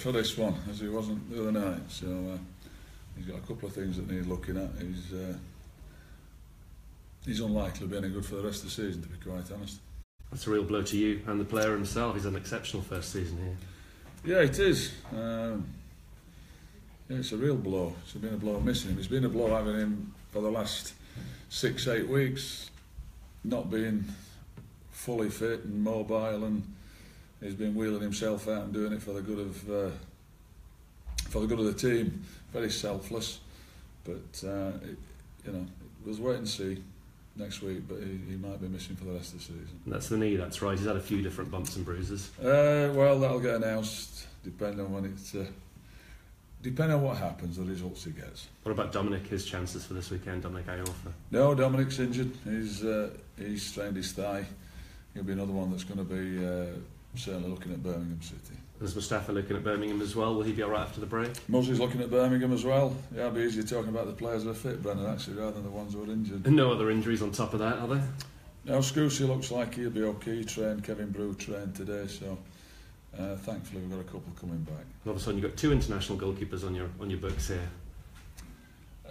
For this one, as he wasn't the other night, so he's got a couple of things that need looking at. He's unlikely to be any good for the rest of the season, to be quite honest. That's a real blow to you and the player himself. He's had an exceptional first season here. Yeah, it is. Yeah, it's a real blow. It's been a blow missing him. It's been a blow having him for the last 6-8 weeks, not being fully fit and mobile, and he's been wheeling himself out and doing it for the good of the team. Very selfless, but we'll wait and see next week. But he might be missing for the rest of the season. And that's the knee. That's right. He's had a few different bumps and bruises. Well, that'll get announced depending on when it's. Depending on what happens, the results he gets. What about Dominic? His chances for this weekend, Dominic Iorfa? No, Dominic's injured. He's strained his thigh. He'll be another one that's going to be certainly looking at Birmingham City. Is Mustafa looking at Birmingham as well? Will he be all right after the break? Muzzie's looking at Birmingham as well. Yeah, it'll be easier talking about the players who are fit, Brennan, actually, rather than the ones who are injured. And no other injuries on top of that, are there? No, Scousey looks like he'll be okay. He trained, Kevin Brew trained today, so thankfully we've got a couple coming back. All of a sudden you've got two international goalkeepers on your books here.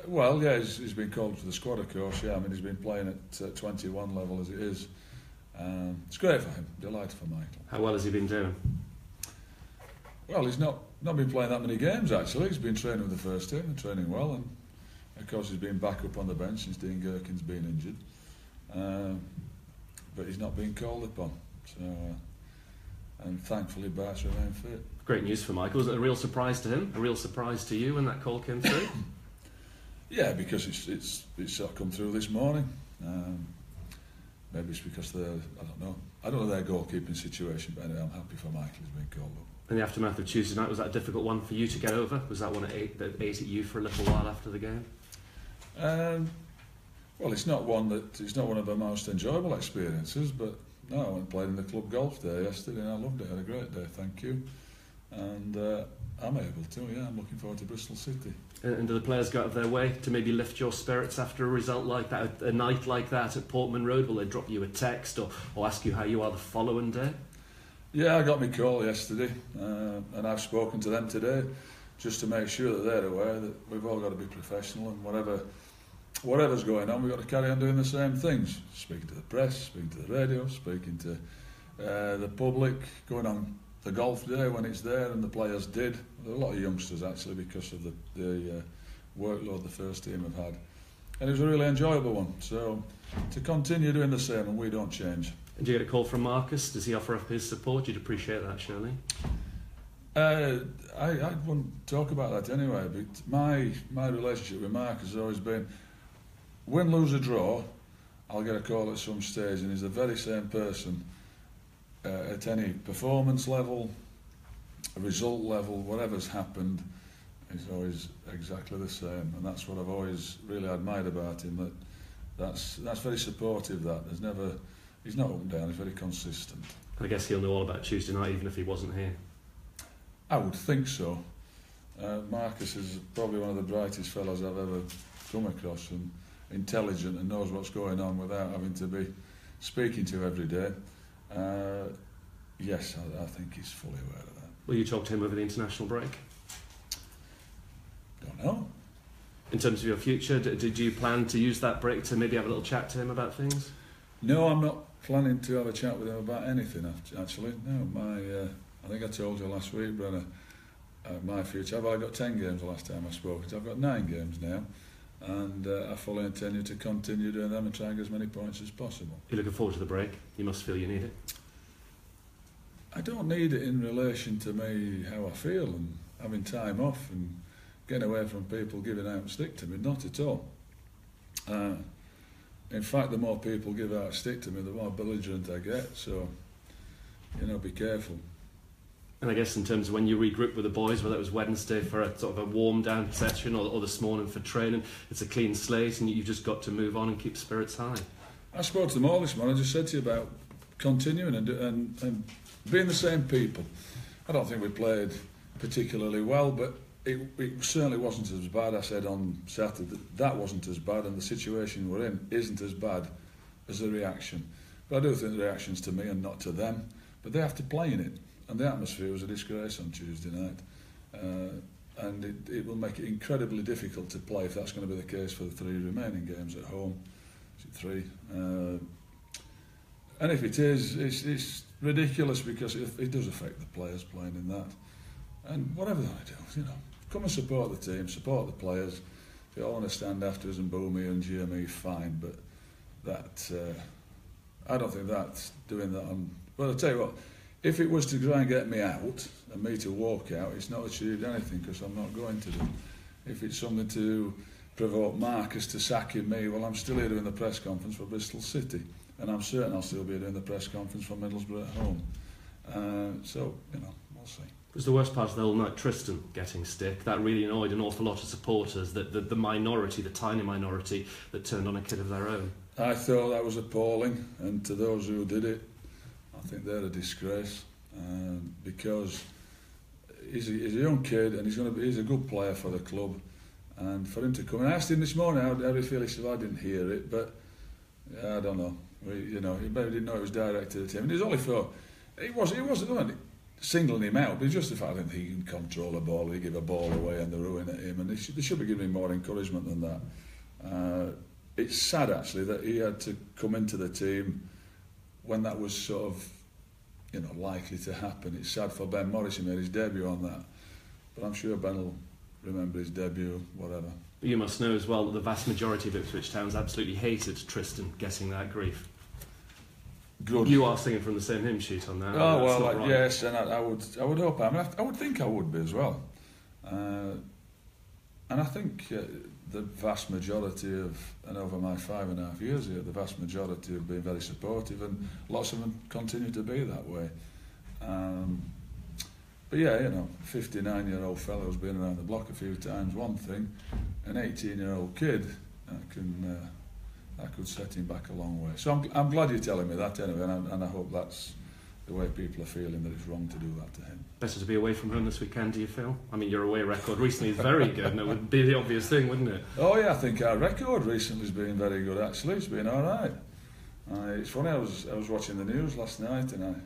Well, yeah, he's been called to the squad, of course. Yeah, I mean, he's been playing at 21 level as it is. It's great for him. Delighted for Michael. How well has he been doing? Well, he's not been playing that many games, actually. He's been training with the first team and training well, and of course he's been back up on the bench since Dean Gherkin's been injured. But he's not been called upon, so and thankfully Bart's remained fit. Great news for Michael. Was it a real surprise to him? A real surprise to you when that call came through? Yeah, because it's sort of come through this morning. Maybe it's because I don't know their goalkeeping situation, but anyway, I'm happy for Michael who's been called up. In the aftermath of Tuesday night, was that a difficult one for you to get over? Was that one that ate at you for a little while after the game? Well, it's not one of the most enjoyable experiences, but no, I went and played in the club golf day yesterday and I loved it. I had a great day, thank you. And I'm able to, yeah, I'm looking forward to Bristol City. And do the players go out of their way to maybe lift your spirits after a result like that, a night like that at Portman Road? Will they drop you a text or ask you how you are the following day? Yeah, I got my call yesterday and I've spoken to them today just to make sure that they're aware that we've all got to be professional, and whatever's going on, we've got to carry on doing the same things. Speaking to the press, speaking to the radio, speaking to the public, going on the golf day when it's there, and the players did. There were a lot of youngsters actually because of the workload the first team have had. And it was a really enjoyable one. So to continue doing the same, and we don't change. And do you get a call from Marcus? Does he offer up his support? You'd appreciate that, surely? I wouldn't talk about that anyway, but my relationship with Marcus has always been win, lose or draw, I'll get a call at some stage, and he's the very same person at any performance level, result level, whatever's happened, he's always exactly the same, and that's what I've always really admired about him. That's very supportive. He's not up and down. He's very consistent. I guess he'll know all about Tuesday night, even if he wasn't here. I would think so. Marcus is probably one of the brightest fellows I've ever come across, and intelligent, and knows what's going on without having to be speaking to every day. Yes, I think he's fully aware of that. Will you talk to him over the international break? Don't know. In terms of your future, did you plan to use that break to maybe have a little chat to him about things? No, I'm not planning to have a chat with him about anything, actually. No, I think I told you last week, Brenner, my future. I've got 10 games the last time I spoke. I've got 9 games now. And I fully intend to continue doing them and try and get as many points as possible. You're looking forward to the break? You must feel you need it. I don't need it in relation to me, how I feel, and having time off and getting away from people giving out stick to me. Not at all. In fact, the more people give out stick to me, the more belligerent I get. So, be careful. And I guess in terms of when you regroup with the boys, whether it was Wednesday for a sort of a warm-down session or this morning for training, it's a clean slate and you've just got to move on and keep spirits high. I spoke to them all this morning. I just said to you about continuing and being the same people. I don't think we played particularly well, but it certainly wasn't as bad. I said on Saturday that wasn't as bad, and the situation we're in isn't as bad as the reaction. But I do think the reaction's to me and not to them. But they have to play in it. And the atmosphere was a disgrace on Tuesday night. and it will make it incredibly difficult to play if that's going to be the case for the 3 remaining games at home. Is it 3? And if it is, it's ridiculous because it does affect the players playing in that. And whatever they want to do, come and support the team, support the players. If you all want to stand after us and boo me and jeer me, fine. But that, I don't think that's doing that on. Well, I'll tell you what, if it was to try and get me out and me to walk out, it's not achieved anything because I'm not going to do. If it's something to provoke Marcus to sacking me, well, I'm still here doing the press conference for Bristol City, and I'm certain I'll still be doing the press conference for Middlesbrough at home. So, we'll see. It was the worst part of the whole night, Tristan getting stick. That really annoyed an awful lot of supporters, that the minority, the tiny minority, that turned on a kid of their own. I thought that was appalling, and to those who did it, I think they're a disgrace, because he's a young kid and he's a good player for the club, and for him to come. And I asked him this morning how he felt. He said, I didn't hear it, but I don't know. He maybe didn't know it was directed at him, and it was only for it wasn't singling him out, but it's just the fact that he can control a ball, he give a ball away and they're ruining at him, and they should be giving him more encouragement than that. It's sad actually that he had to come into the team when that was sort of likely to happen. It's sad for Ben Morris, he made his debut on that, but I'm sure Ben will remember his debut, whatever. But you must know as well that the vast majority of Ipswich Towns absolutely hated Tristan getting that grief. Good. You are singing from the same hymn sheet on that. Oh well, right. Yes, and I would hope. I would think I would be as well. And I think the vast majority and over my 5.5 years here, the vast majority have been very supportive, and lots of them continue to be that way. But yeah, 59-year-old fellow who's been around the block a few times, one thing. An 18-year-old kid that could set him back a long way. So I'm glad you're telling me that anyway, and I hope that's the way people are feeling, that it's wrong to do that to him. Better to be away from home this weekend, do you feel? I mean, your away record recently is very good, and it would be the obvious thing, wouldn't it? Oh yeah, I think our record recently has been very good actually. It's been all right. It's funny, I was watching the news last night and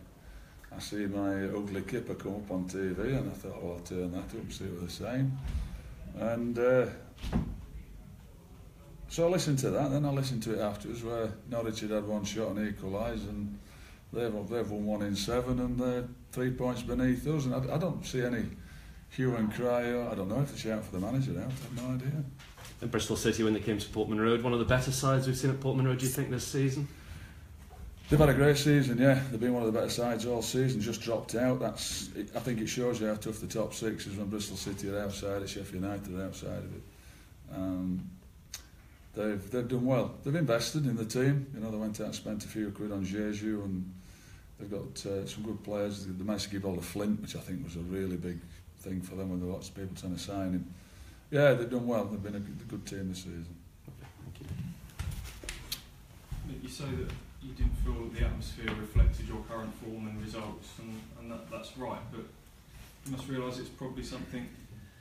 I see my ugly kipper come up on TV, and I thought, well, I'll turn that up and see what they're saying. And so I listened to that, then I listened to it afterwards where Norwich had one shot and equalised, and they've won 1 in 7 and they're 3 points beneath us, and I don't see any hue and cry. I don't know if they shout for the manager out, I have no idea. And Bristol City, when they came to Portman Road, one of the better sides we've seen at Portman Road, do you think, this season? They've had a great season, yeah. They've been one of the better sides all season, just dropped out. I think it shows you how tough the top 6 is when Bristol City are outside it, Sheffield United are outside of it. They've done well. They've invested in the team. They went out and spent a few quid on Jeju, and they've got some good players. They managed to give all the Flint, which I think was a really big thing for them when there were lots of people trying to sign him. Yeah, they've done well. They've been a good team this season. Okay, thank you. You say that you didn't feel the atmosphere reflected your current form and results, and that's right, but you must realise it's probably something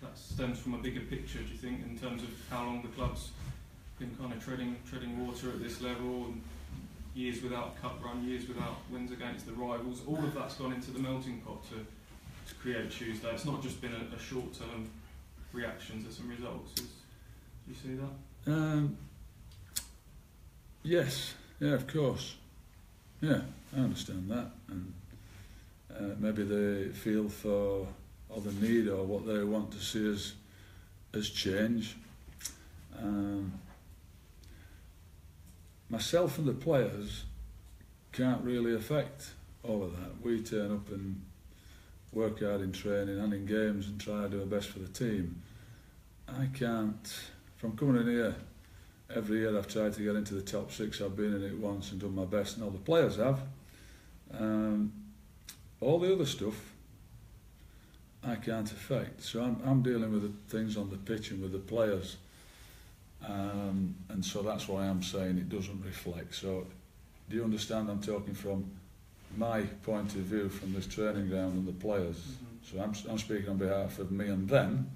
that stems from a bigger picture, do you think, in terms of how long the club's been kind of treading water at this level, and years without a cup run, years without wins against the rivals. All of that's gone into the melting pot to create Tuesday. It's not just been a short-term reaction to some results. Do you see that? Yes, yeah, of course. Yeah, I understand that, and maybe they feel for or the need or what they want to see as change. Myself and the players can't really affect all of that. We turn up and work hard in training and in games and try to do our best for the team. I can't, from coming in here, every year I've tried to get into the top 6, I've been in it once and done my best, and all the players have. All the other stuff I can't affect. So I'm dealing with the things on the pitch and with the players. And so that's why I'm saying it doesn't reflect. So do you understand I'm talking from my point of view from this training ground and the players? Mm-hmm. So I'm speaking on behalf of me and them,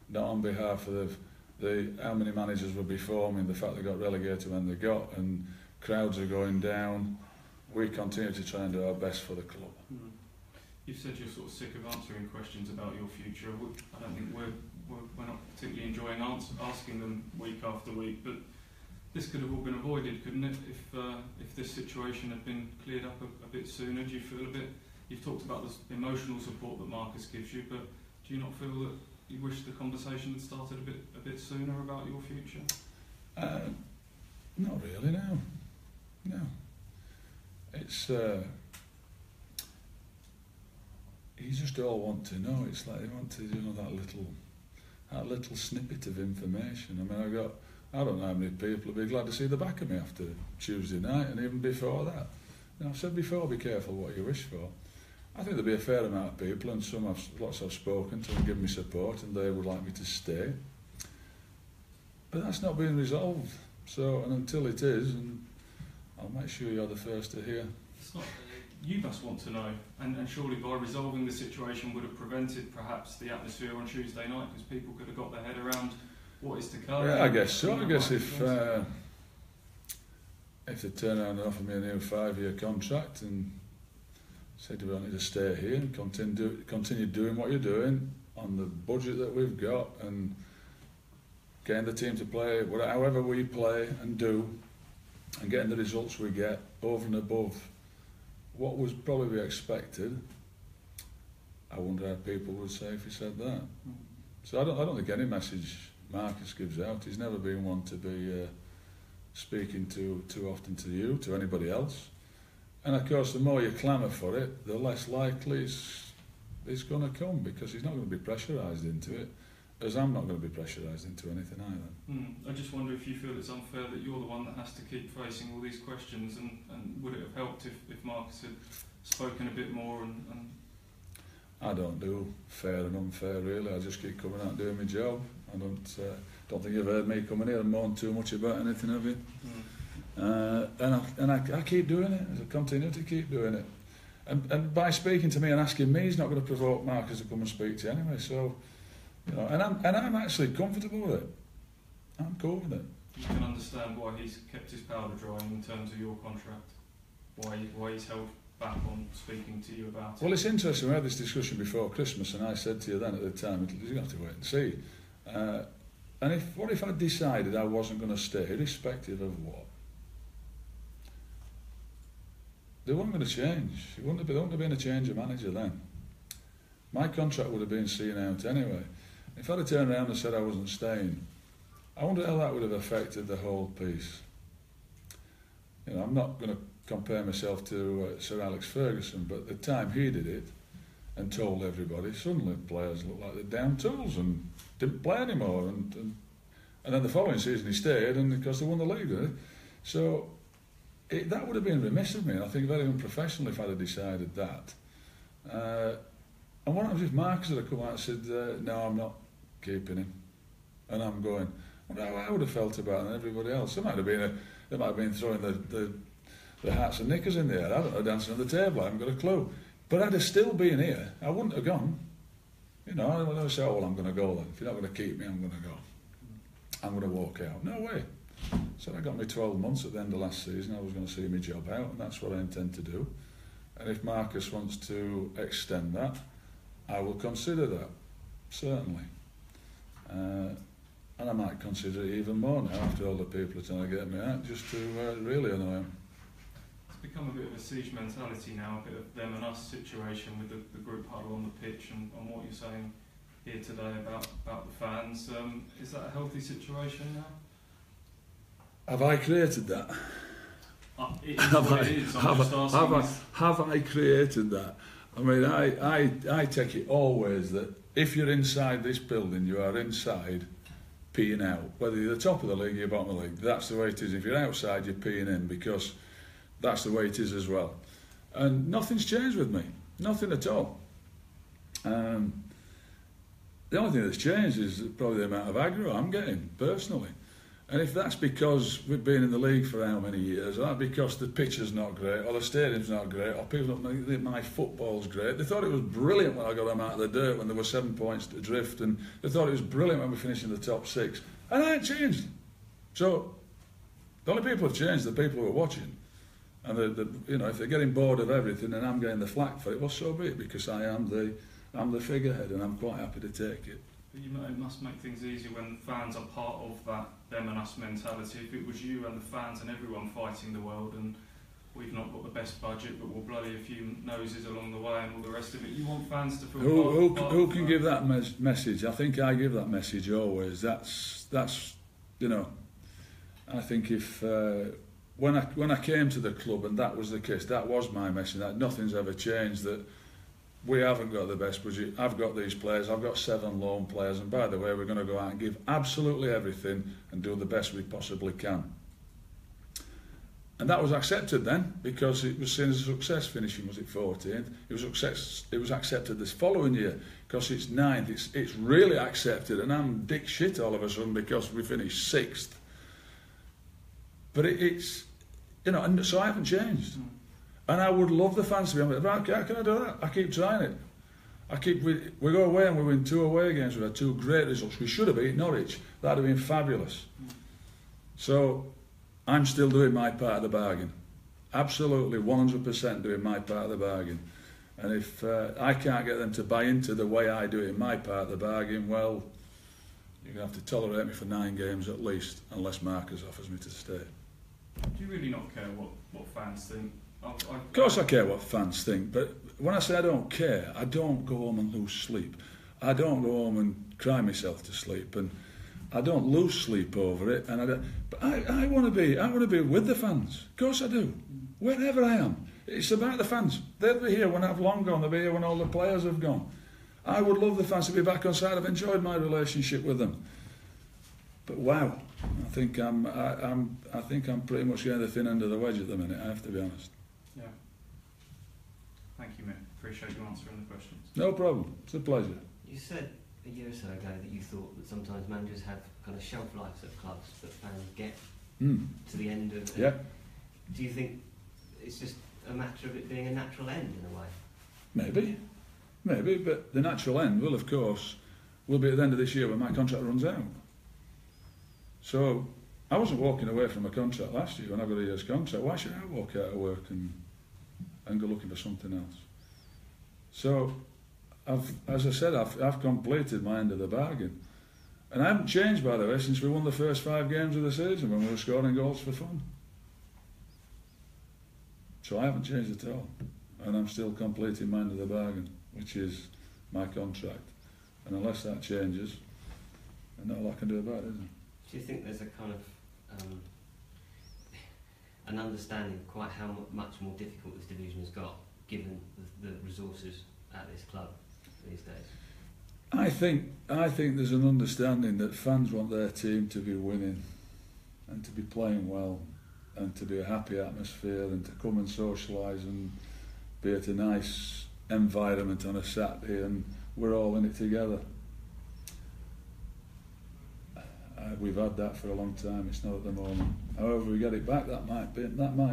not on behalf of the how many managers were before me and the fact they got relegated when they got, and crowds are going down. We continue to try and do our best for the club. Mm-hmm. You've said you're sort of sick of answering questions about your future. I don't think we're not particularly enjoying asking them week after week, but this could have all been avoided, couldn't it, if this situation had been cleared up a bit sooner? Do you feel a bit... You've talked about the emotional support that Marcus gives you, but do you not feel that you wish the conversation had started a bit sooner about your future? Not really, no. No. It's... you just all want to know. It's like you want to, that little snippet of information. I mean, I don't know how many people would be glad to see the back of me after Tuesday night, and even before that. You know, I've said before, be careful what you wish for. I think there'll be a fair amount of people, and lots I've spoken to and given me support, and they would like me to stay. But that's not being resolved. So, and until it is, and I'll make sure you're the first to hear. It's not... You must want to know, and surely by resolving the situation would have prevented perhaps the atmosphere on Tuesday night, because people could have got their head around what is to come. Yeah, I guess so. I guess if they turn around and offer me a new 5-year contract and say, do we want you to stay here and continue doing what you're doing on the budget that we've got and getting the team to play however we play and do and getting the results we get over and above what was probably expected, I wonder how people would say if he said that. So I don't think any message Marcus gives out. He's never been one to be speaking too often to you, to anybody else. And of course, the more you clamour for it, the less likely it's going to come, because he's not going to be pressurised into it, as I'm not going to be pressurised into anything either. I just wonder if you feel it's unfair that you're the one that has to keep facing all these questions, and would it have helped if Marcus had spoken a bit more? And I don't do fair and unfair, really. I just keep coming out and doing my job. I don't think you've heard me coming here and moan too much about anything, have you? And I keep doing it. I continue to keep doing it. And by speaking to me and asking me, he's not going to provoke Marcus to come and speak to you anyway. So, you know, and I'm actually comfortable with it. I'm cool with it. You can understand why he's kept his powder dry in terms of your contract. Why he's held back on speaking to you about it. Well, it's interesting. We had this discussion before Christmas, and I said to you then at the time, you're going to have to wait and see. And what if I decided I wasn't going to stay, irrespective of what? They weren't going to change. There wouldn't have been a change of manager then. My contract would have been seen out anyway. If I'd have turned around and said I wasn't staying, I wonder how that would have affected the whole piece. You know, I'm not going to compare myself to Sir Alex Ferguson, but at the time he did it and told everybody, suddenly players looked like they're down tools and didn't play anymore. And then the following season he stayed, and because they won the league, didn't they? So that would have been remiss of me, and I think very unprofessional if I'd have decided that. And what happens if Marcus had come out and said, no, I'm not keeping him, and I'm going? I wonder how I would have felt about it and everybody else. There might have been throwing the hats and knickers in the air. I don't know, dancing on the table. I haven't got a clue. But I'd have still been here. I wouldn't have gone. You know, I wouldn't have said, oh, well, I'm going to go then. If you're not going to keep me, I'm going to go. I'm going to walk out. No way. So I got me 12 months at the end of last season. I was going to see my job out, and that's what I intend to do. And if Marcus wants to extend that, I will consider that, certainly. And I might consider it even more now after all the people are trying to get me out, just to really annoy him. It's become a bit of a siege mentality now, a bit of them and us situation with the group huddle on the pitch, and what you're saying here today about the fans. Is that a healthy situation now? Have I created that? It is what it is. I'm just asking. Have I created that? I mean, I take it always that if you're inside this building, you are inside peeing out. Whether you're the top of the league or you're bottom of the league, that's the way it is. If you're outside, you're peeing in, because that's the way it is as well. And nothing's changed with me. Nothing at all. The only thing that's changed is probably the amount of aggro I'm getting, personally. And if that's because we've been in the league for how many years, or because the pitch is not great, or the stadium's not great, or people don't think my football's great. They thought it was brilliant when I got them out of the dirt when there were 7 points adrift, and they thought it was brilliant when we finished in the top 6. And I ain't changed. So the only people who've changed are the people who are watching. And if they're getting bored of everything and I'm getting the flack for it, well, so be it, because I'm the figurehead and I'm quite happy to take it. But it must make things easier when fans are part of that them and us mentality. If it was you and the fans and everyone fighting the world, and we've not got the best budget, but we'll bloody a few noses along the way and all the rest of it. You want fans to feel who can give that message? I think I give that message always. That's I think if when I came to the club and that was the case, that was my message. That nothing's ever changed. That we haven't got the best budget. I've got these players. I've got 7 loan players, and by the way, we're going to go out and give absolutely everything and do the best we possibly can. And that was accepted then, because it was seen as a success finishing, was it 14th? It was accepted this following year, because it's 9th. It's really accepted, and I'm dick shit all of a sudden because we finished 6th. But it's, and so I haven't changed. And I would love the fans to be like, right, how can I do that? I keep trying it. We go away and we win 2 away games. We've had 2 great results. We should have beat Norwich. That'd have been fabulous. So I'm still doing my part of the bargain. Absolutely, 100% doing my part of the bargain. And if I can't get them to buy into the way I do it in my part of the bargain, well, you're going to have to tolerate me for 9 games at least, unless Marcus offers me to stay. Do you really not care what fans think? Of course I care what fans think, but when I say I don't care, I don't go home and lose sleep. I don't go home and cry myself to sleep, and I don't lose sleep over it. And but I want to be with the fans. Of course I do. Wherever I am, it's about the fans. They'll be here when I've long gone. They'll be here when all the players have gone. I would love the fans to be back on side. I've enjoyed my relationship with them. But wow, I think I'm pretty much getting the thin end of the wedge at the minute. I have to be honest. Yeah. Thank you, Mick. Appreciate you answering the questions. No problem. It's a pleasure. You said a year or so ago that you thought that sometimes managers have kind of shelf lives at clubs that fans get to the end of. Yeah. Do you think it's just a matter of it being a natural end in a way? Maybe, but the natural end will, of course, will be at the end of this year when my contract runs out. So I wasn't walking away from a contract last year when I got a year's contract. Why should I walk out of work and go looking for something else? So, as I said, I've completed my end of the bargain. And I haven't changed, by the way, since we won the first 5 games of the season when we were scoring goals for fun. So I haven't changed at all. And I'm still completing my end of the bargain, which is my contract. And unless that changes, there's not a lot I can do about it, is there? Do you think there's a kind of an understanding of quite how much more difficult this division has got, given the resources at this club these days? I think there's an understanding that fans want their team to be winning and to be playing well and to be a happy atmosphere and to come and socialise and be at a nice environment on a Saturday and we're all in it together. We've had that for a long time. It's not at the moment. However, we get it back. That might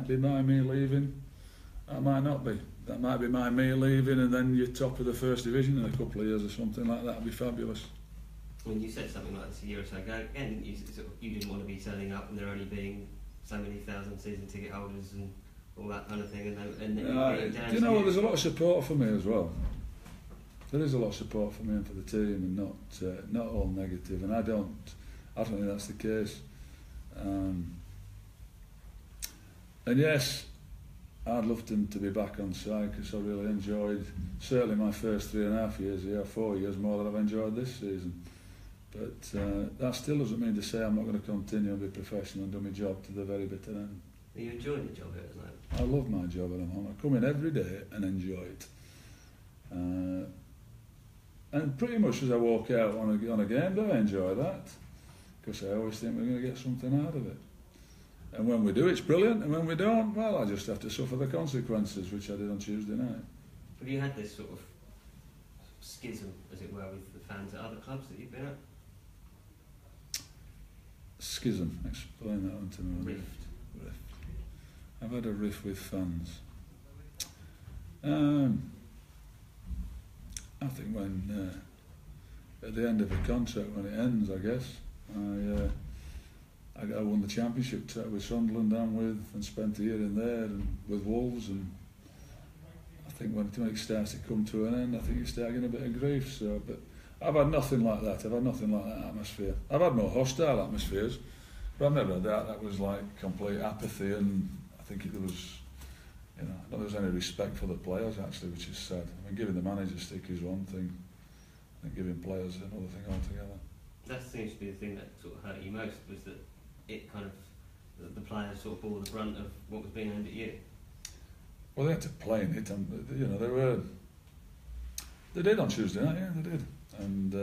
be by me leaving. That might not be. That might be by me leaving, and then you're top of the first division in a couple of years or something like that. Would be fabulous. I mean, you said something like this a year or so ago. Again, you didn't want to be turning up and there only being so many thousand season ticket holders and all that kind of thing. And do you know what? There's a lot of support for me as well. There is a lot of support for me and for the team, and not all negative. And I don't think that's the case. And yes, I'd love them to be back on side because I really enjoyed certainly my first 3.5 years here, 4 years more than I've enjoyed this season. But that still doesn't mean to say I'm not going to continue and be professional and do my job to the very bitter end. Are you enjoying the job here at the moment? I love my job at the moment. I come in every day and enjoy it. And pretty much as I walk out on a game day, I enjoy that. Because I always think we're going to get something out of it. And when we do, it's brilliant, and when we don't, well, I just have to suffer the consequences, which I did on Tuesday night. Have you had this sort of schism, as it were, with the fans at other clubs that you've been at? Schism, explain that one to me. Rift. I've had a rift with fans. I think when, at the end of a contract, when it ends, I guess, I won the championship with Sunderland and spent a year in there and with Wolves, and I think when it starts to come to an end, I think you start getting a bit of grief. So, but I've had nothing like that. I've had nothing like that atmosphere. I've had no hostile atmospheres, but I've never had that. That was like complete apathy, and I think there was, I don't think there was any respect for the players actually, which is sad. I mean, giving the manager stick is one thing, and giving players another thing altogether. That seems to be the thing that sort of hurt you most, was that it kind of, the players sort of bore the brunt of what was being aimed at you. Well, they had to play in it, and they did on Tuesday night, yeah, they did. And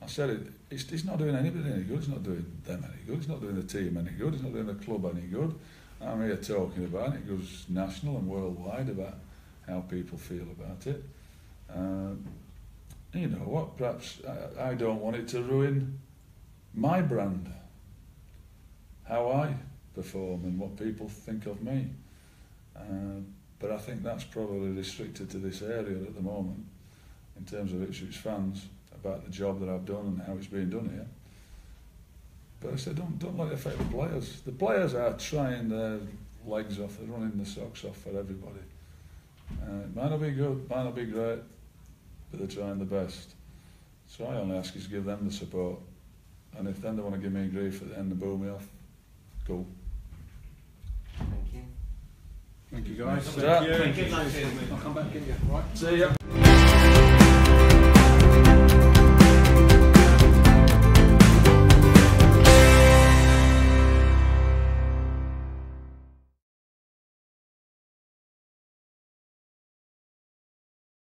I said it's not doing anybody any good, it's not doing them any good, it's not doing the team any good, it's not doing the club any good. I'm here talking about it, it goes national and worldwide about how people feel about it. You know what, perhaps I don't want it to ruin my brand, how I perform and what people think of me. But I think that's probably restricted to this area at the moment, in terms of Ipswich fans, about the job that I've done and how it's being done here. But I said, don't let it affect the players. The players are trying their legs off, they're running the socks off for everybody. It might not be good, might not be great, but they're trying the best. So I only ask you to give them the support. And if then they want to give me grief at the end and boo me off, cool. Thank you. Thank you guys. Thank you. Thank you. I'll come back and get you. Right. See ya.